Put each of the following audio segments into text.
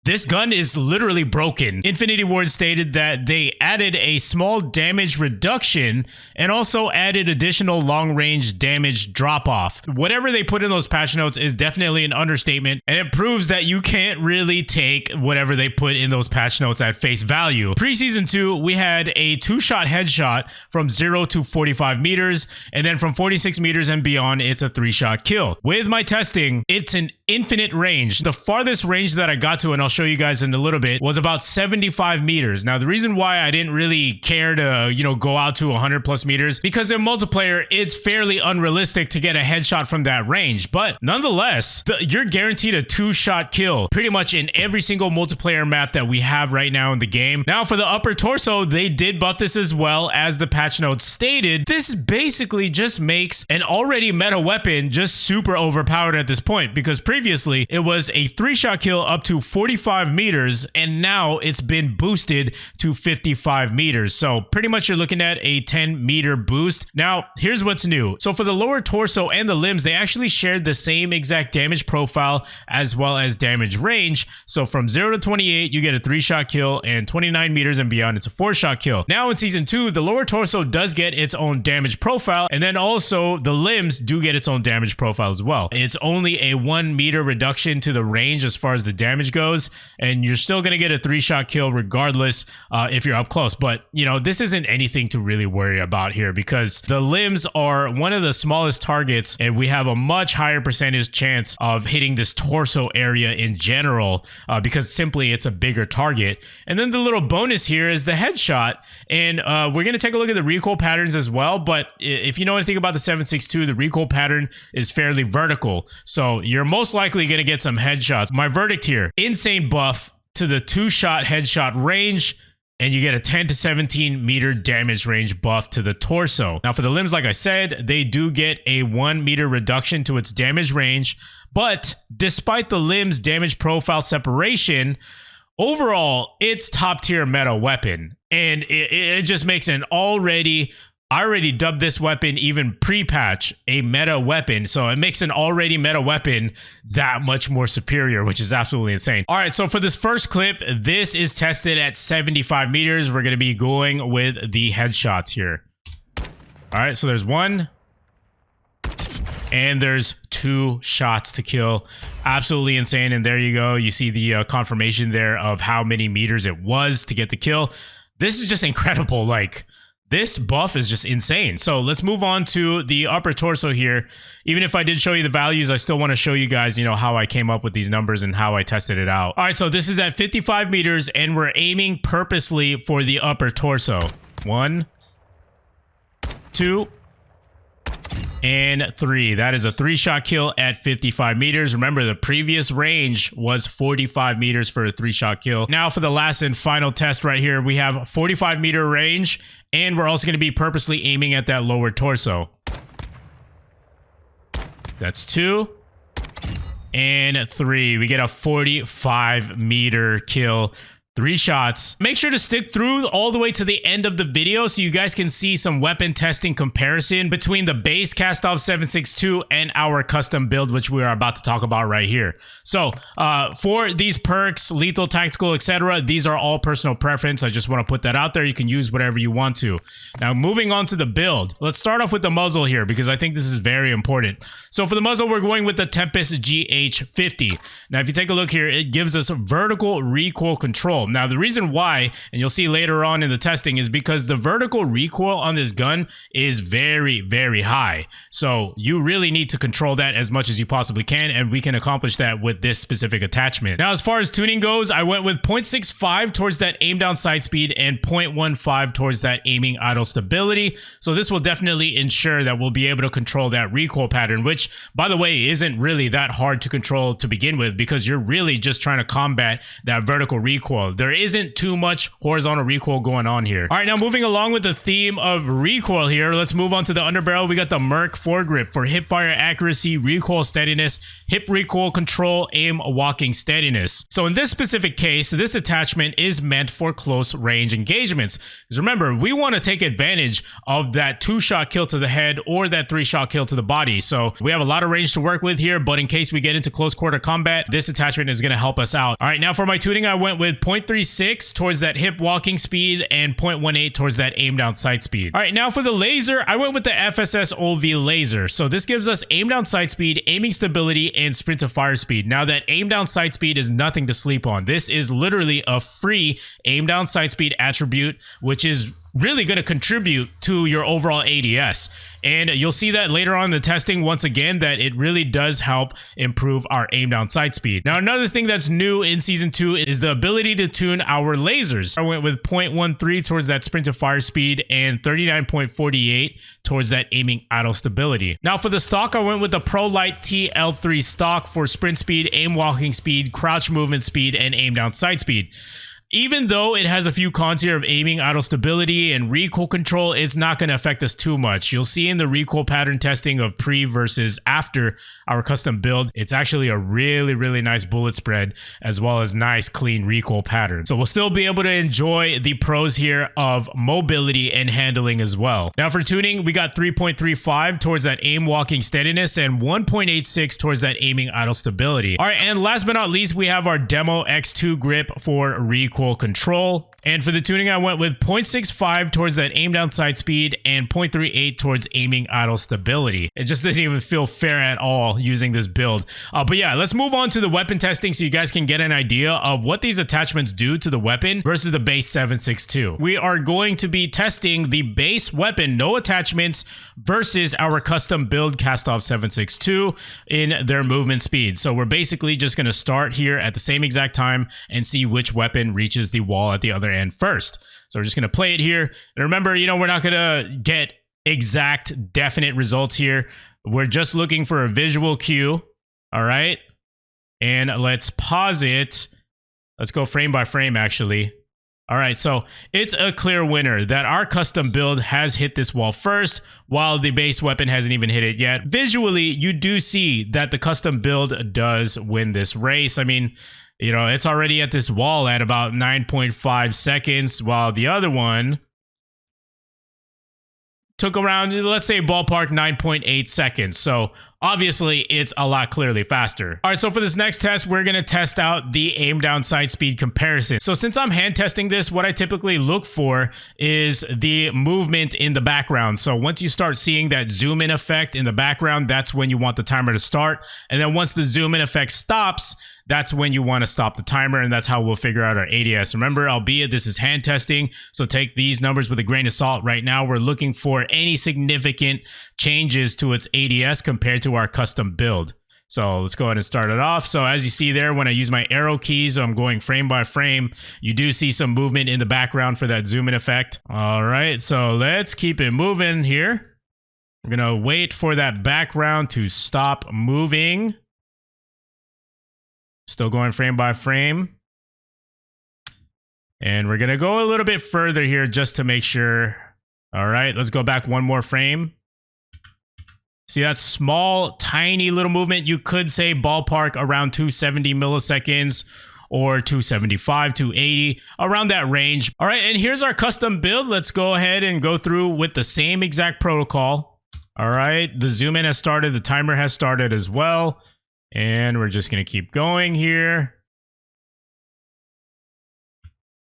this gun is literally broken. Infinity Ward stated that they added a small damage reduction and also added additional long-range damage drop-off. Whatever they put in those patch notes is definitely an understatement, and it proves that you can't really take whatever they put in those patch notes at face value. Pre-season 2, we had a 2-shot headshot from 0 to 45 meters, and then from 46 meters and beyond, it's a 3-shot kill. With my testing, it's an infinite range. The farthest range that I got to, and I'll show you guys in a little bit, was about 75 meters. Now, the reason why I didn't really care to, go out to 100 plus meters, because in multiplayer, it's fairly unrealistic to get a headshot from that range. But nonetheless, you're guaranteed a 2-shot kill pretty much in every single multiplayer map that we have right now in the game. Now, for the upper torso, they did buff this as well. As the patch notes stated, this basically just makes an already meta weapon just super overpowered at this point, because previously it was a 3-shot kill up to 45 meters, and now it's been boosted to 55 meters. So pretty much you're looking at a 10-meter boost. Now, here's what's new. So for the lower torso and the limbs, they actually shared the same exact damage profile as well as damage range. So from 0 to 28, you get a 3-shot kill, and 29 meters and beyond, it's a 4-shot kill. Now in Season 2, the lower torso does get its own damage profile, and then also the limbs do get its own damage profile as well. It's only a 1-meter reduction to the range as far as the damage goes, and you're still going to get a 3-shot kill regardless if you're up close. But, this isn't anything to really worry about here, because the limbs are one of the smallest targets, and we have a much higher percentage chance of hitting this torso area in general, because simply it's a bigger target. And then the little bonus here is the headshot, and we're going to take a look at the recoil patterns as well. But if you know anything about the 7.62, the recoil pattern is fairly vertical, so you're most likely going to get some headshots. My verdict here: insane buff to the 2-shot headshot range, and you get a 10 to 17 meter damage range buff to the torso. Now for the limbs, like I said, they do get a 1-meter reduction to its damage range, but despite the limbs damage profile separation, overall, it's top tier meta weapon, and it just makes an I already dubbed this weapon, even pre-patch, a meta weapon. So it makes an already meta weapon that much more superior, which is absolutely insane. All right, so for this first clip, this is tested at 75 meters. We're going to be going with the headshots here. All right, so there's 1. And there's 2 shots to kill. Absolutely insane. And there you go. You see the confirmation there of how many meters it was to get the kill. This is just incredible. Like, this buff is just insane. So let's move on to the upper torso here. Even if I did show you the values, I still want to show you guys, how I came up with these numbers and how I tested it out. All right, so this is at 55 meters, and we're aiming purposely for the upper torso. 1, 2, and 3. That is a 3-shot kill at 55 meters. Remember, the previous range was 45 meters for a 3-shot kill. Now for the last and final test right here, we have 45-meter range, and we're also going to be purposely aiming at that lower torso. That's 2 and 3. We get a 45-meter kill. 3 shots. Make sure to stick through all the way to the end of the video so you guys can see some weapon testing comparison between the base Kastov 7.62 and our custom build, which we are about to talk about right here. So for these perks, lethal, tactical, etc., these are all personal preference. I just want to put that out there. You can use whatever you want to. Now, moving on to the build, let's start off with the muzzle here, because I think this is very important. So for the muzzle, we're going with the Tempest GH50. Now, if you take a look here, it gives us vertical recoil control. Now, the reason why, and you'll see later on in the testing, is because the vertical recoil on this gun is very, very high. So you really need to control that as much as you possibly can, and we can accomplish that with this specific attachment. Now, as far as tuning goes, I went with 0.65 towards that aim down sight speed and 0.15 towards that aiming idle stability. So this will definitely ensure that we'll be able to control that recoil pattern, which, by the way, isn't really that hard to control to begin with, because you're really just trying to combat that vertical recoil. there isn't too much horizontal recoil going on here. All right, now moving along with the theme of recoil here, let's move on to the underbarrel. We got the Merc foregrip for hip fire accuracy, recoil steadiness, hip recoil control, aim walking steadiness. So in this specific case, this attachment is meant for close range engagements. Because remember, we want to take advantage of that 2-shot kill to the head or that 3-shot kill to the body. So we have a lot of range to work with here, but in case we get into close quarter combat, this attachment is going to help us out. All right, now for my tuning, I went with 0.36 towards that hip walking speed and 0.18 towards that aim down sight speed. All right, now for the laser, I went with the FSS OV laser. So this gives us aim down sight speed, aiming stability, and sprint to fire speed. Now that aim down sight speed is nothing to sleep on. This is literally a free aim down sight speed attribute, which is really going to contribute to your overall ADS. And you'll see that later on in the testing, once again, that it really does help improve our aim down sight speed. Now, another thing that's new in Season 2 is the ability to tune our lasers. I went with 0.13 towards that sprint to fire speed and 39.48 towards that aiming idle stability. Now, for the stock, I went with the ProLight TL3 stock for sprint speed, aim walking speed, crouch movement speed, and aim down sight speed. Even though it has a few cons here of aiming, idle stability, and recoil control, it's not going to affect us too much. You'll see in the recoil pattern testing of pre versus after our custom build, it's actually a really nice bullet spread as well as nice clean recoil pattern. So we'll still be able to enjoy the pros here of mobility and handling as well. Now for tuning, we got 3.35 towards that aim walking steadiness and 1.86 towards that aiming idle stability. All right, and last but not least, we have our Demo X2 grip for recoil control. And for the tuning, I went with 0.65 towards that aim down sight speed and 0.38 towards aiming idle stability. It just doesn't even feel fair at all using this build. But yeah, let's move on to the weapon testing so you guys can get an idea of what these attachments do to the weapon versus the base 7.62. We are going to be testing the base weapon, no attachments, versus our custom build Kastov 7.62 in their movement speed. So we're basically just going to start here at the same exact time and see which weapon reaches the wall at the other end first. So we're just going to play it here. And remember, we're not going to get exact definite results here. We're just looking for a visual cue. All right. And let's pause it. Let's go frame by frame, actually. All right, so it's a clear winner that our custom build has hit this wall first, while the base weapon hasn't even hit it yet. Visually, you do see that the custom build does win this race. I mean, it's already at this wall at about 9.5 seconds, while the other one took around, let's say ballpark 9.8 seconds. So obviously it's a lot clearly faster. All right, so for this next test, we're going to test out the aim down sight speed comparison. So since I'm hand testing this, what I typically look for is the movement in the background. So once you start seeing that zoom in effect in the background, that's when you want the timer to start. And then once the zoom in effect stops, that's when you want to stop the timer, and that's how we'll figure out our ADS. Remember, albeit this is hand testing, so take these numbers with a grain of salt. Right now, we're looking for any significant changes to its ADS compared to our custom build. So let's go ahead and start it off. So as you see there, when I use my arrow keys, I'm going frame by frame. You do see some movement in the background for that zoom in effect. All right, so let's keep it moving here. We're going to wait for that background to stop moving. Still going frame by frame. And we're going to go a little bit further here just to make sure. All right, let's go back one more frame. See that small, tiny little movement? You could say ballpark around 270 milliseconds or 275, 280, around that range. All right, and here's our custom build. Let's go ahead and go through with the same exact protocol. All right, the zoom in has started. The timer has started as well. And we're just going to keep going here.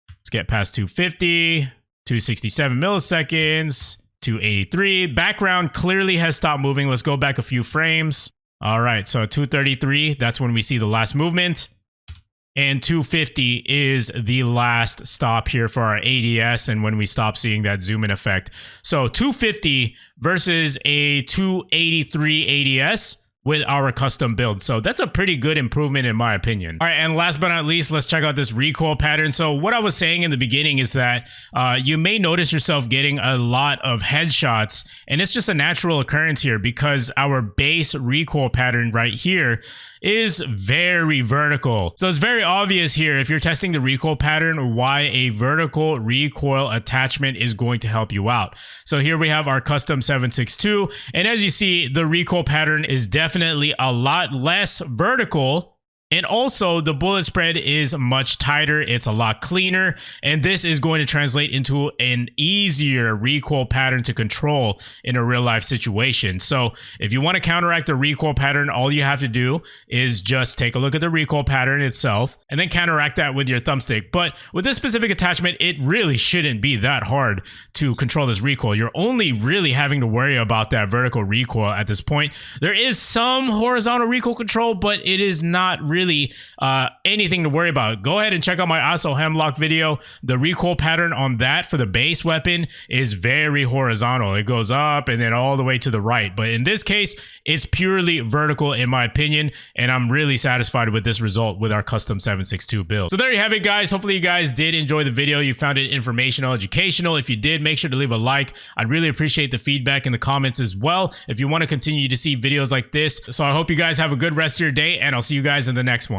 Let's get past 250, 267 milliseconds, 283. Background clearly has stopped moving. Let's go back a few frames. All right, so 233, that's when we see the last movement. And 250 is the last stop here for our ADS and when we stop seeing that zoom in effect. So 250 versus a 283 ADS. with our custom build. So that's a pretty good improvement in my opinion. All right, and last but not least, let's check out this recoil pattern. So what I was saying in the beginning is that you may notice yourself getting a lot of headshots, and it's just a natural occurrence here because our base recoil pattern right here is very vertical. So it's very obvious here if you're testing the recoil pattern why a vertical recoil attachment is going to help you out. So here we have our custom 762, and as you see, the recoil pattern is definitely a lot less vertical. And also the bullet spread is much tighter, it's a lot cleaner, and this is going to translate into an easier recoil pattern to control in a real life situation. So if you want to counteract the recoil pattern, all you have to do is just take a look at the recoil pattern itself and then counteract that with your thumbstick. But with this specific attachment, it really shouldn't be that hard to control this recoil. You're only really having to worry about that vertical recoil at this point. There is some horizontal recoil control, but it is not really anything to worry about. Go ahead and check out my ASO hemlock video. The recoil pattern on that for the base weapon is very horizontal. It goes up and then all the way to the right. But in this case, it's purely vertical in my opinion, and I'm really satisfied with this result with our custom 762 build. So there you have it, guys. Hopefully you guys did enjoy the video. You found it informational, educational. If you did, make sure to leave a like. I'd really appreciate the feedback in the comments as well if you want to continue to see videos like this. So I hope you guys have a good rest of your day, and I'll see you guys in the next one.